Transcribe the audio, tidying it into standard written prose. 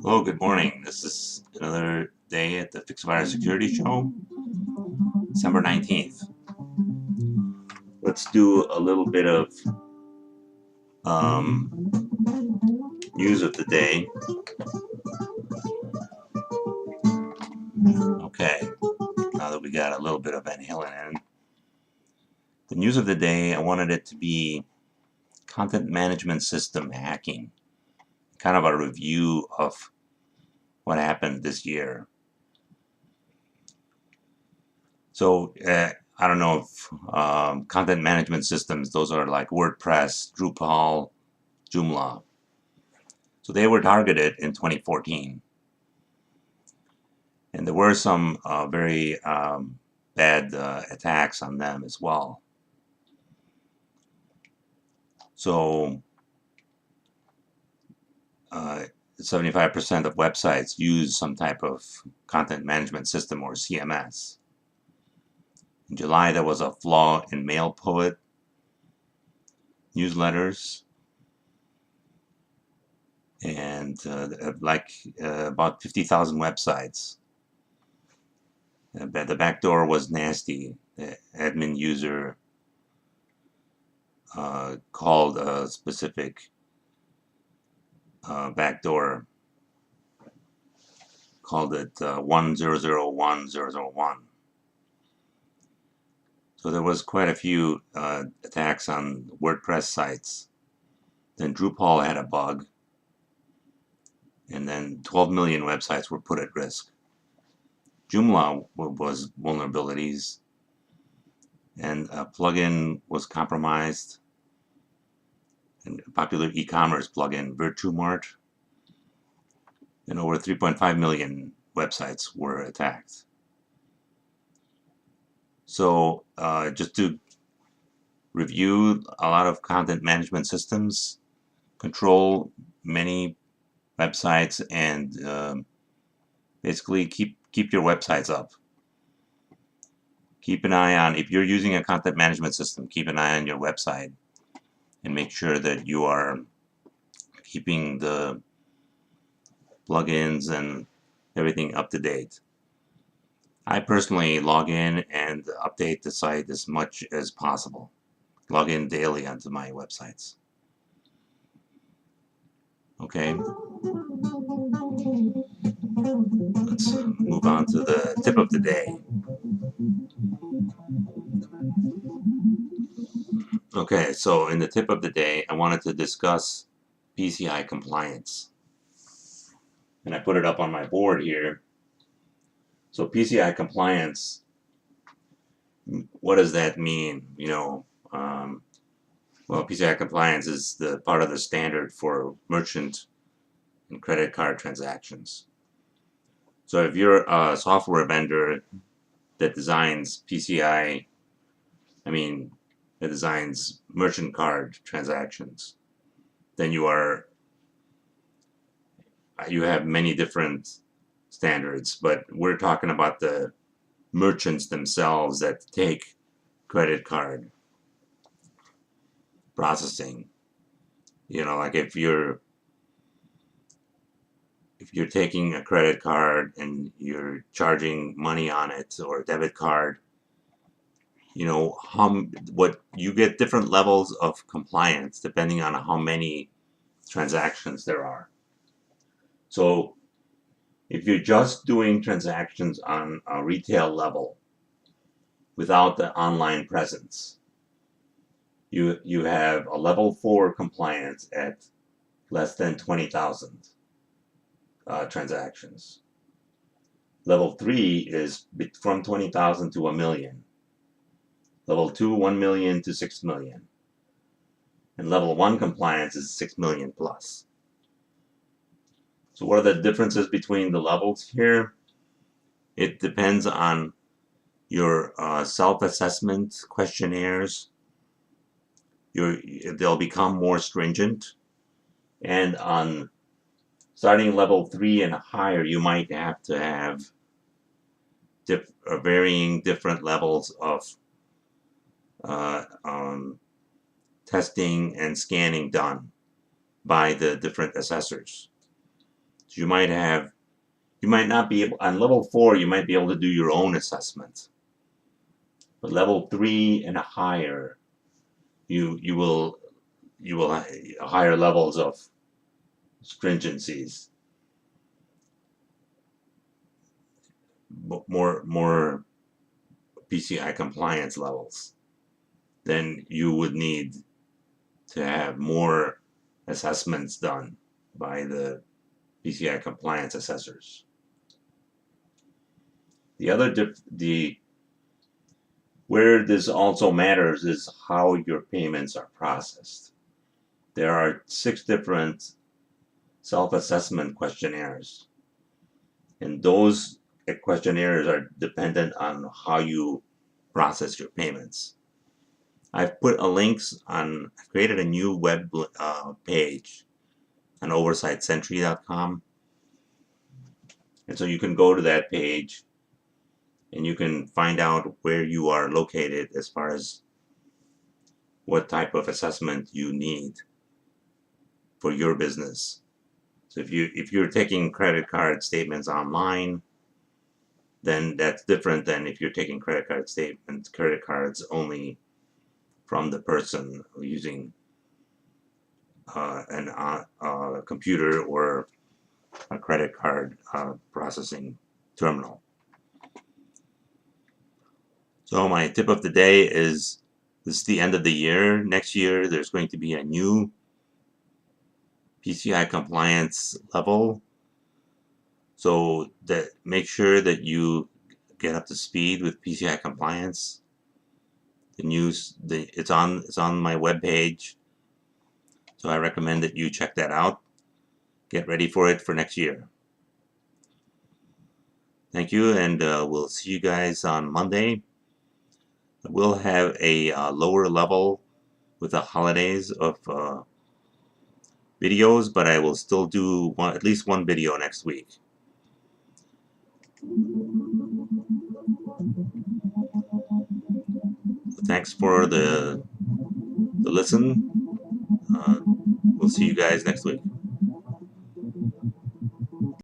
Hello, good morning. This is another day at the Fixvirus Security Show, December 19th. Let's do a little bit of um, news of the day. Okay, now that we got a little bit of Van Halen in. The news of the day, I wanted it to be content management system hacking. Kind of a review of what happened this year. So, I don't know if content management systems, those are like WordPress, Drupal, Joomla. So they were targeted in 2014. And there were some very bad attacks on them as well. So 75% of websites use some type of content management system or CMS. In July, there was a flaw in MailPoet newsletters, and about 50,000 websites. The backdoor was nasty. The admin user called a specific backdoor, called it 1001001. So there was quite a few attacks on WordPress sites. Then Drupal had a bug, and then 12 million websites were put at risk. Joomla was vulnerabilities, and a plugin was compromised, and a popular e-commerce plugin, Virtumart, and over 3.5 million websites were attacked. So just to review, a lot of content management systems control many websites, and basically keep your websites up. Keep an eye on, if you're using a content management system, keep an eye on your website and make sure that you are keeping the plugins and everything up to date. I personally log in and update the site as much as possible. Log in daily onto my websites. Okay. Let's move on to the tip of the day. Okay, so in the tip of the day, I wanted to discuss PCI compliance. And I put it up on my board here. So PCI compliance, what does that mean? Well, PCI compliance is the part of the standard for merchant and credit card transactions. So if you're a software vendor that designs PCI, that designs merchant card transactions, then you have many different standards, but we're talking about the merchants themselves that take credit card processing. Like if you're taking a credit card and you're charging money on it, or a debit card, what you get different levels of compliance depending on how many transactions there are. So if you're just doing transactions on a retail level without the online presence, you have a level 4 compliance at less than 20,000 transactions. Level 3 is from 20,000 to 1 million. Level 2, 1 million to 6 million. And level 1 compliance is 6 million plus. So what are the differences between the levels here? It depends on your self-assessment questionnaires. They'll become more stringent. And on starting level 3 and higher, you might have to have varying different levels of testing and scanning done by the different assessors. So you might not be able, on level 4, you might be able to do your own assessment. But level 3 and higher, you will higher levels of stringencies, more PCI compliance levels. Then you would need to have more assessments done by the PCI compliance assessors. Where this also matters is how your payments are processed. There are 6 different self-assessment questionnaires, and those questionnaires are dependent on how you process your payments. I've created a new web page on oversightsentry.com, and so you can go to that page and you can find out where you are located as far as what type of assessment you need for your business. So if you're taking credit card statements online, then that's different than if you're taking credit cards only from the person using a computer or a credit card processing terminal. So my tip of the day is, this is the end of the year. Next year there's going to be a new PCI compliance level. So make sure that you get up to speed with PCI compliance. It's on my webpage. So I recommend that you check that out. Get ready for it for next year. Thank you, and we'll see you guys on Monday. We'll have a lower level with the holidays of videos, but I will still do at least one video next week. Thanks for the listen. We'll see you guys next week.